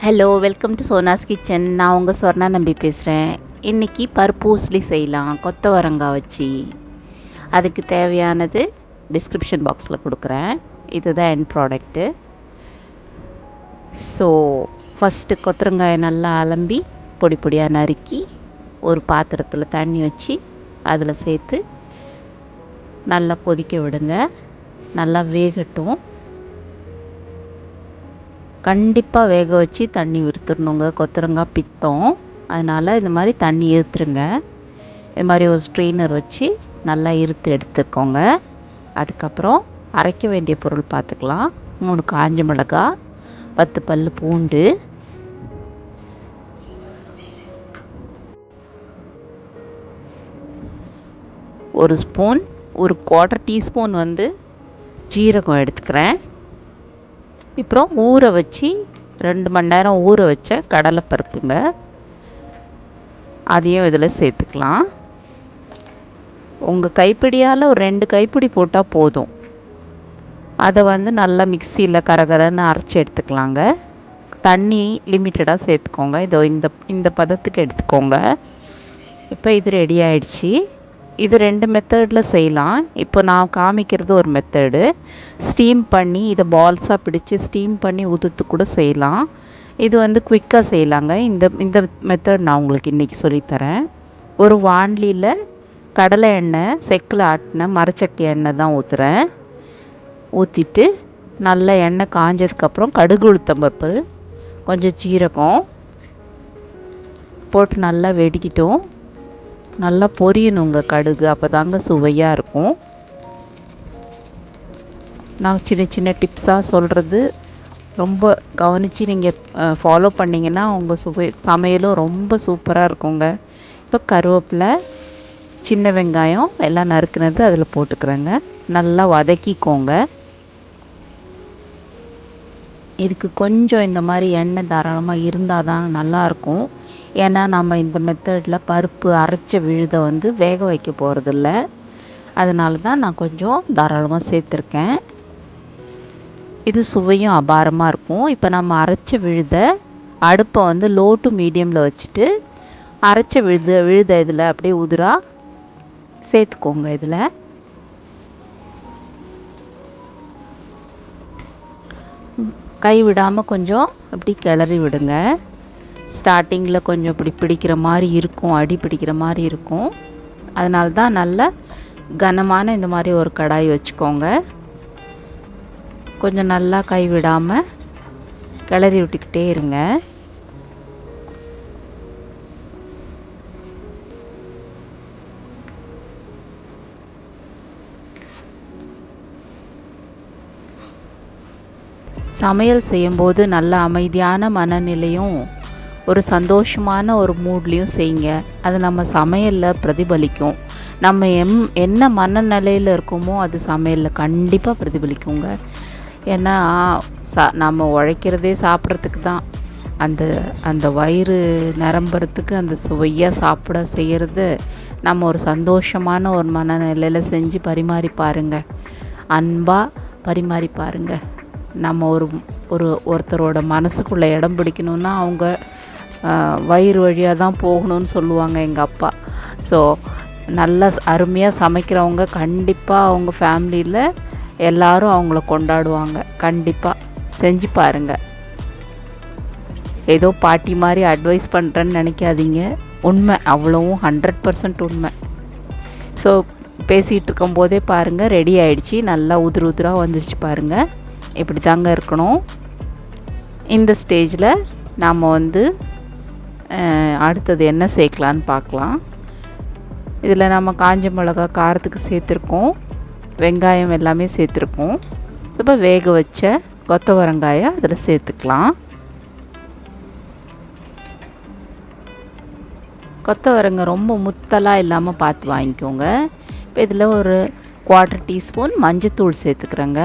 Hello, welcome to Sona's kitchen. நான் உங்கள் சொர்ணா நம்பி பேசுகிறேன். இன்றைக்கி பருப்பு ஊசலி செய்யலாம் கொத்தவரங்காய் வச்சு. அதுக்கு தேவையானது டிஸ்கிரிப்ஷன் பாக்ஸில் கொடுக்குறேன். இதுதான் எண்ட் ப்ராடக்ட்டு. ஸோ ஃபஸ்ட்டு கொத்தவரங்காயை நல்லா அலம்பி பொடி பொடியாக நறுக்கி ஒரு பாத்திரத்தில் தண்ணி வச்சு அதில் சேர்த்து நல்லா கொதிக்க விடுங்க. நல்லா வேகட்டும். கண்டிப்பாக வேக வச்சு தண்ணி ஊற்றிடணுங்க. கொத்தவரங்காய் பித்தம், அதனால் இந்த மாதிரி தண்ணி இருத்துருங்க. இது மாதிரி ஒரு ஸ்ட்ரெயினர் வச்சு நல்லா இருத்து எடுத்துக்கோங்க. அதுக்கப்புறம் அரைக்க வேண்டிய பொருள் பார்த்துக்கலாம். 3 காஞ்ச மிளகாய், 10 பல் பூண்டு, ஒரு ஸ்பூன், ஒரு 1/4 டீஸ்பூன் ஜீரகம் எடுத்துக்கிறேன். அப்புறம் ஊற வச்சு 2 மணி நேரம் ஊற வச்ச கடலைப்பருப்புங்க, அதையும் இதில் சேர்த்துக்கலாம். உங்கள் கைப்பிடியால் ஒரு 2 கைப்பிடி போட்டால் போதும். அதை நல்லா மிக்சியில் கரகரன்னு அரைச்சி எடுத்துக்கலாங்க. தண்ணி லிமிட்டடாக சேர்த்துக்கோங்க. இதோ இந்த பதத்துக்கு எடுத்துக்கோங்க. இப்போ இது ரெடி ஆயிடுச்சு. இது 2 மெத்தடில் செய்யலாம். இப்போ நான் காமிக்கிறது ஒரு மெத்தடு. ஸ்டீம் பண்ணி இதை பால்ஸாக பிடிச்சி ஸ்டீம் பண்ணி உதுத்து கூட செய்யலாம். இது குயிக்காக செய்யலாங்க. இந்த மெத்தட் நான் உங்களுக்கு இன்றைக்கி சொல்லித்தரேன். ஒரு வாண்லியில் கடலை எண்ணெய், செக்கில் ஆட்டின மரச்சட்டி எண்ணெய் தான் ஊற்றுறேன். ஊற்றிட்டு நல்லா எண்ணெய் காஞ்சதுக்கப்புறம் கடுகு, உளுத்தம்பருப்பு, கொஞ்சம் ஜீரகம் போட்டு நல்லா வெடிக்கிட்டோம். நல்லா பொரியணுங்க கடுகு, அப்போ தாங்க சுவையாக இருக்கும். நான் சின்ன சின்ன டிப்ஸாக சொல்கிறது ரொம்ப கவனித்து நீங்கள் ஃபாலோ பண்ணிங்கன்னா உங்கள் சமையலும் ரொம்ப சூப்பராக இருக்குங்க. இப்போ கருவேப்பிலை, சின்ன வெங்காயம் எல்லாம் நறுக்குனது அதில் போட்டுக்கிறேங்க. நல்லா வதக்கிக்கோங்க. இதுக்கு கொஞ்சம் இந்த மாதிரி எண்ணெய் தாராளமாக இருந்தால் தான் நல்லாயிருக்கும். ஏன்னா நம்ம இந்த மெத்தடில் பருப்பு அரைச்ச விழுதை வேக வைக்க போகிறதில்ல. அதனால தான் நான் கொஞ்சம் தாராளமாக சேர்த்துருக்கேன். இது சுவையும் அபாரமாக இருக்கும். இப்போ நம்ம அரைச்ச விழுதை அடுப்பை லோ டு மீடியமில் வச்சுட்டு அரைச்ச விழுதை இதில் அப்படியே உதிரா சேர்த்துக்கோங்க. இதில் கை விடாமல் கொஞ்சம் அப்படி கிளறி விடுங்க. ஸ்டார்டிங்கில் கொஞ்சம் இப்படி பிடிக்கிற மாதிரி இருக்கும், அடி பிடிக்கிற மாதிரி இருக்கும். அதனால தான் நல்ல கனமான இந்த மாதிரி ஒரு கடாய் வச்சுக்கோங்க. கொஞ்சம் நல்லா கை விடாமல் கிளறி விட்டுக்கிட்டே இருங்க. சமையல் செய்யும்போது நல்ல அமைதியான மனநிலையும் ஒரு சந்தோஷமான ஒரு மூட்லேயும் செய்யுங்க. அது நம்ம சமையலில் பிரதிபலிக்கும். நம்ம என்ன மனநிலையில் இருக்கோமோ அது சமையலில் கண்டிப்பாக பிரதிபலிக்குங்க. ஏன்னா நம்ம உழைக்கிறதே சாப்பிட்றதுக்கு தான். அந்த வயிறு நிரம்புறதுக்கு அந்த சுவையாக சாப்பிட செய்கிறது நம்ம ஒரு சந்தோஷமான ஒரு மனநிலையில் செஞ்சு பரிமாறி பாருங்கள். அன்பாக பரிமாறி பாருங்கள். நம்ம ஒருத்தரோட மனசுக்குள்ளே இடம் பிடிக்கணுன்னா அவங்க வயிறு வழியாக தான் போகணும்னு சொல்லுவாங்க எங்கள் அப்பா. ஸோ நல்லா அருமையாக சமைக்கிறவங்க கண்டிப்பாக அவங்க ஃபேமிலியில் எல்லோரும் அவங்கள கொண்டாடுவாங்க. கண்டிப்பாக செஞ்சு பாருங்கள். ஏதோ பாட்டி மாதிரி அட்வைஸ் பண்ணுறேன்னு நினைக்காதீங்க. உண்மை, அவ்வளவும் 100% உண்மை. ஸோ பேசிகிட்டு இருக்கும்போதே பாருங்கள் ரெடி ஆகிடுச்சி. நல்லா உதிராக வந்துருச்சு பாருங்கள். இப்படி தாங்க இருக்கணும். இந்த ஸ்டேஜில் நாம் அடுத்தது என்ன சேர்க்கலான்னு பார்க்கலாம். இதில் நம்ம காஞ்ச மிளகா காரத்துக்கு சேர்த்துருக்கோம், வெங்காயம் எல்லாமே சேர்த்துருக்கோம். இப்போ வேக வச்ச கொத்தவரங்காயை அதில் சேர்த்துக்கலாம். கொத்தவரங்காய் ரொம்ப முத்தலாக இல்லாமல் பார்த்து வாங்கிக்கோங்க. இப்போ இதில் ஒரு 1/4 டீஸ்பூன் மஞ்சத்தூள் சேர்த்துக்கிறேங்க.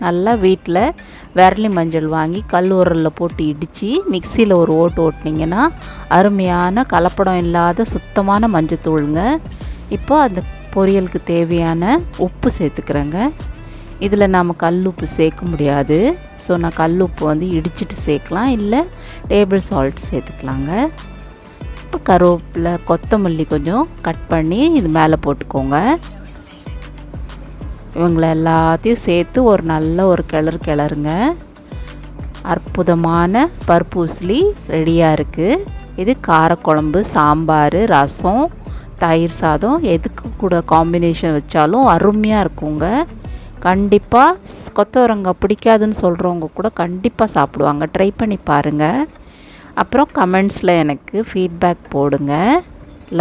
நல்லா வீட்டில் விரலி மஞ்சள் வாங்கி கல் உரலில் போட்டு இடித்து மிக்சியில் ஒரு ஓட்டினீங்கன்னா அருமையான கலப்படம் இல்லாத சுத்தமான மஞ்சத்தூளுங்க. இப்போ அந்த பொரியலுக்கு தேவையான உப்பு சேர்த்துக்கிறேங்க. இதில் நாம் கல்லுப்பு சேர்க்க முடியாது. ஸோ நான் கல்லுப்பு வந்து இடிச்சிட்டு சேர்க்கலாம், இல்லை டேபிள் சால்ட் சேர்த்துக்கலாங்க. இப்போ கருவேப்பிலை கொத்தமல்லி கொஞ்சம் கட் பண்ணி இது மேலே போட்டுக்கோங்க. இவங்களை எல்லாத்தையும் சேர்த்து ஒரு நல்ல ஒரு கிளறுங்க. அற்புதமான பருப்பு உசிலி ரெடியாக இருக்குது. இது காரக்குழம்பு, சாம்பார், ரசம், தயிர் சாதம் எதுக்கு கூட காம்பினேஷன் வச்சாலும் அருமையாக இருக்குங்க. கண்டிப்பாக கொத்தவரங்காய் பிடிக்காதுன்னு சொல்கிறவங்க கூட கண்டிப்பாக சாப்பிடுவாங்க. ட்ரை பண்ணி பாருங்கள். அப்புறம் கமெண்ட்ஸில் எனக்கு ஃபீட்பேக் போடுங்க,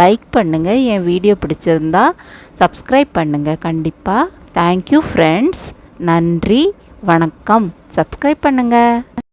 லைக் பண்ணுங்கள். என் வீடியோ பிடிச்சிருந்தா சப்ஸ்கிரைப் பண்ணுங்கள் கண்டிப்பாக. Thank you friends. நன்றி, வணக்கம். சப்ஸ்கிரைப் பண்ணுங்கள்.